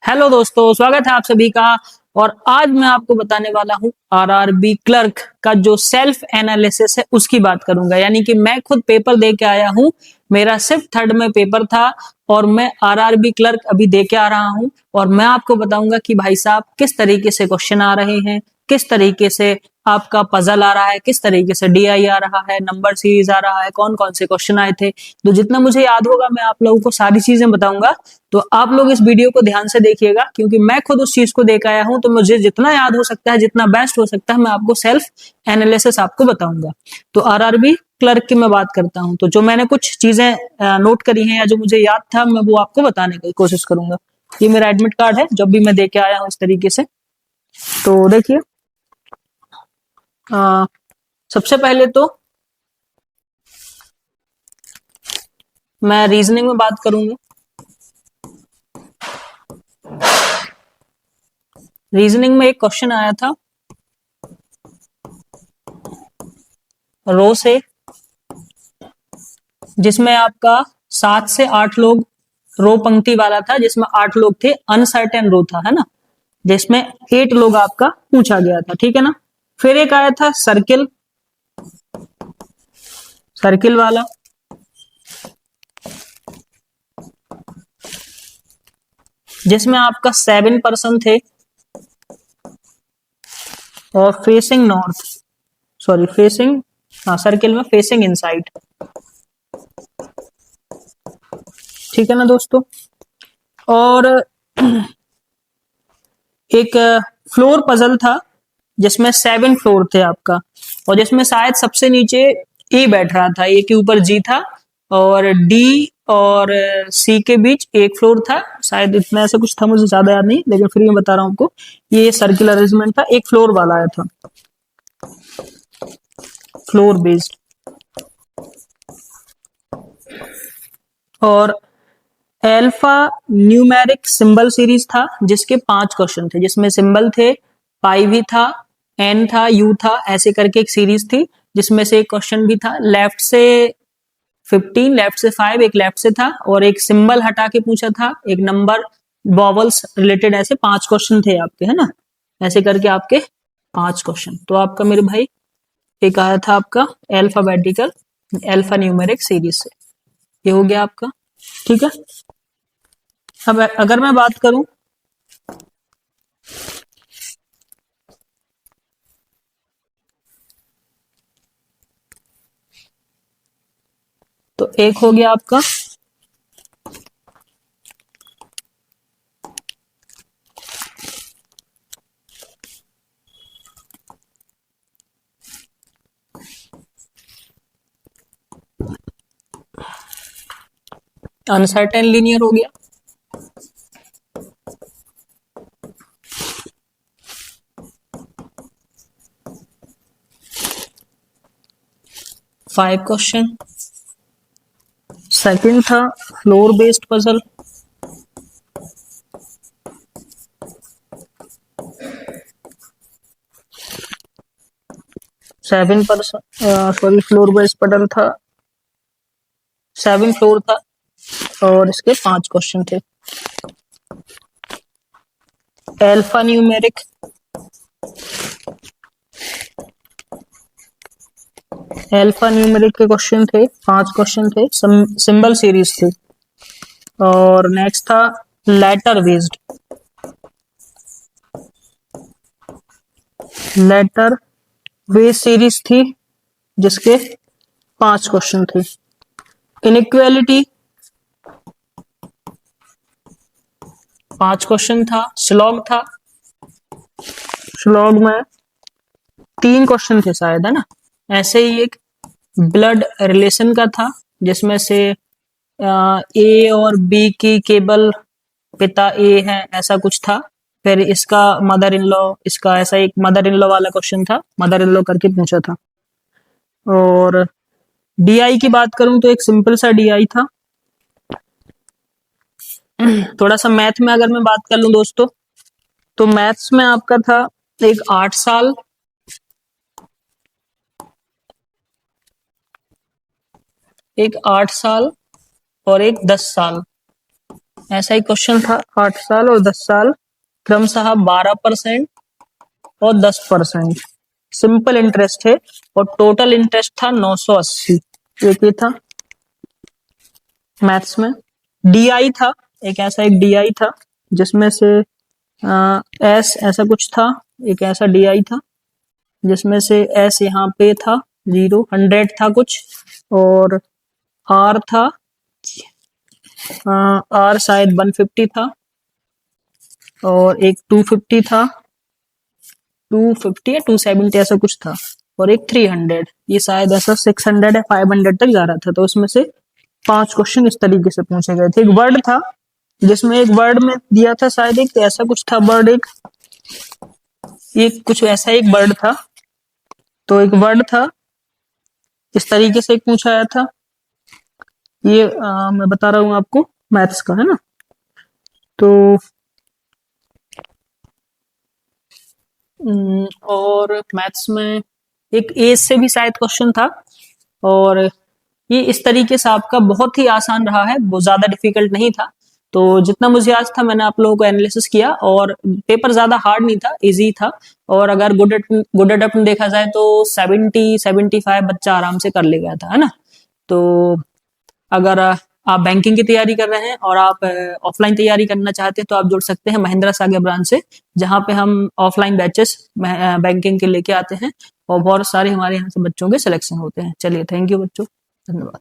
Hello दोस्तों, स्वागत है आप सभी का। और आज मैं आपको बताने वाला हूँ आरआरबी क्लर्क का जो सेल्फ एनालिसिस है उसकी बात करूंगा। यानी कि मैं खुद पेपर दे के आया हूँ, मेरा सिर्फ थर्ड में पेपर था और मैं आरआरबी क्लर्क अभी दे के आ रहा हूँ। और मैं आपको बताऊंगा कि भाई साहब किस तरीके से क्वेश्चन आ रहे हैं, किस तरीके से आपका पजल आ रहा है, किस तरीके से डीआई आ रहा है, नंबर सीरीज आ रहा है, कौन कौन से क्वेश्चन आए थे। तो जितना मुझे याद होगा मैं आप लोगों को सारी चीजें बताऊंगा। तो आप लोग इस वीडियो को ध्यान से देखिएगा, क्योंकि मैं खुद उस चीज को देख आया हूं। तो मुझे जितना याद हो सकता है, जितना बेस्ट हो सकता है, मैं आपको सेल्फ एनालिसिस आपको बताऊंगा। तो आरआरबी क्लर्क की मैं बात करता हूं, तो जो मैंने कुछ चीजें नोट करी हैं या जो मुझे याद था, मैं वो आपको बताने की कोशिश करूंगा। ये मेरा एडमिट कार्ड है, जब भी मैं दे के आया हूं इस तरीके से। तो देखिए, सबसे पहले तो मैं रीजनिंग में बात करूंगा। रीजनिंग में एक क्वेश्चन आया था रो से, जिसमें आपका 7 से 8 लोग, रो पंक्ति वाला था जिसमें 8 लोग थे, अनसर्टेन रो था, है ना, जिसमें 8 लोग आपका पूछा गया था, ठीक है ना। फिर एक आया था सर्किल, सर्किल वाला, जिसमें आपका 7 पर्सन थे और फेसिंग नॉर्थ, सॉरी फेसिंग, हाँ सर्किल में फेसिंग इनसाइड, ठीक है ना दोस्तों। और एक फ्लोर पजल था जिसमें 7 फ्लोर थे आपका, और जिसमें शायद सबसे नीचे ए बैठ रहा था, ए के ऊपर जी था, और डी और सी के बीच एक फ्लोर था, शायद इतना ऐसा कुछ था, मुझे ज्यादा याद नहीं, लेकिन फिर मैं बता रहा हूँ आपको। ये सर्कुलर अरेंजमेंट था, एक फ्लोर वाला आया था, फ्लोर बेस्ड। और एल्फा न्यूमेरिक सिंबल सीरीज था, जिसके 5 क्वेश्चन थे, जिसमें सिंबल थे, पाई भी था, एन था, यू था, ऐसे करके एक सीरीज थी, जिसमें से एक क्वेश्चन भी था लेफ्ट से 15, लेफ्ट से 5, एक लेफ्ट से था, और एक सिंबल हटा के पूछा था, एक नंबर वॉवल्स रिलेटेड, ऐसे 5 क्वेश्चन थे आपके, है ना। ऐसे करके आपके 5 क्वेश्चन। तो आपका मेरे भाई एक आया था आपका अल्फाबेटिकल अल्फा न्यूमेरिक सीरीज से, ये हो गया आपका, ठीक है। अब अगर मैं बात करूं, तो एक हो गया आपका अनसर्टेन लीनियर हो गया। 5 क्वेश्चन। सेकंड था floor based puzzle, 7 person, sorry floor based puzzle था, 7 फ्लोर था, और इसके 5 क्वेश्चन थे। एल्फा न्यूमेरिक, एल्फा न्यूमेरिक के क्वेश्चन थे, 5 क्वेश्चन थे, सिंबल सीरीज थी। और नेक्स्ट था letter based, letter based series थी, जिसके 5 क्वेश्चन थे। इनइक्वालिटी 5 क्वेश्चन था। स्लॉग था, स्लॉग में 3 क्वेश्चन थे शायद, है ना। ऐसे ही एक ब्लड रिलेशन का था, जिसमें से ए और बी की केबल, पिता ए है, ऐसा कुछ था। फिर इसका मदर इन लॉ, इसका ऐसा एक मदर इन लॉ वाला क्वेश्चन था, मदर इन लॉ करके पूछा था। और डीआई की बात करूं तो एक सिंपल सा डीआई था। थोड़ा सा मैथ में अगर मैं बात कर लूं दोस्तों, तो मैथ्स में आपका था एक 8 साल, एक 8 साल और एक 10 साल, ऐसा ही क्वेश्चन था, 8 साल और 10 साल क्रमशः 12% और 10% सिंपल इंटरेस्ट है और टोटल इंटरेस्ट था 980। ये था मैथ्स में। डीआई था, एक डीआई था जिसमें से एस ऐसा कुछ था, एक ऐसा डीआई था जिसमें से एस यहाँ पे था 0, 100 था कुछ, और आर था, आर शायद 150 था, और एक 250 था, 250 या 270 ऐसा कुछ था, और एक 300। ये शायद ऐसा 600 या 500 तक जा रहा था। तो उसमें से 5 क्वेश्चन इस तरीके से पूछे गए थे। एक वर्ड था जिसमें एक वर्ड में दिया था शायद एक ऐसा कुछ था वर्ड, एक कुछ ऐसा एक वर्ड था। तो एक वर्ड था इस तरीके से एक पूछा आया था। ये मैं बता रहा हूं आपको, मैथ्स का है ना। तो और मैथ्स में एक एज से भी शायद क्वेश्चन था, और ये इस तरीके से आपका बहुत ही आसान रहा है, बहुत ज्यादा डिफिकल्ट नहीं था। तो जितना मुझे आज था मैंने आप लोगों को एनालिसिस किया, और पेपर ज्यादा हार्ड नहीं था, इजी था। और अगर गुड अडेप्ट देखा जाए तो 70-75 बच्चा आराम से कर ले गया था, है ना। तो अगर आप बैंकिंग की तैयारी कर रहे हैं और आप ऑफलाइन तैयारी करना चाहते हैं तो आप जुड़ सकते हैं महिंद्रा सागर ब्रांच से, जहां पे हम ऑफलाइन बैचेस बैंकिंग के लेके आते हैं और बहुत सारे हमारे यहाँ से बच्चों के सिलेक्शन होते हैं। चलिए, थैंक यू बच्चों, धन्यवाद।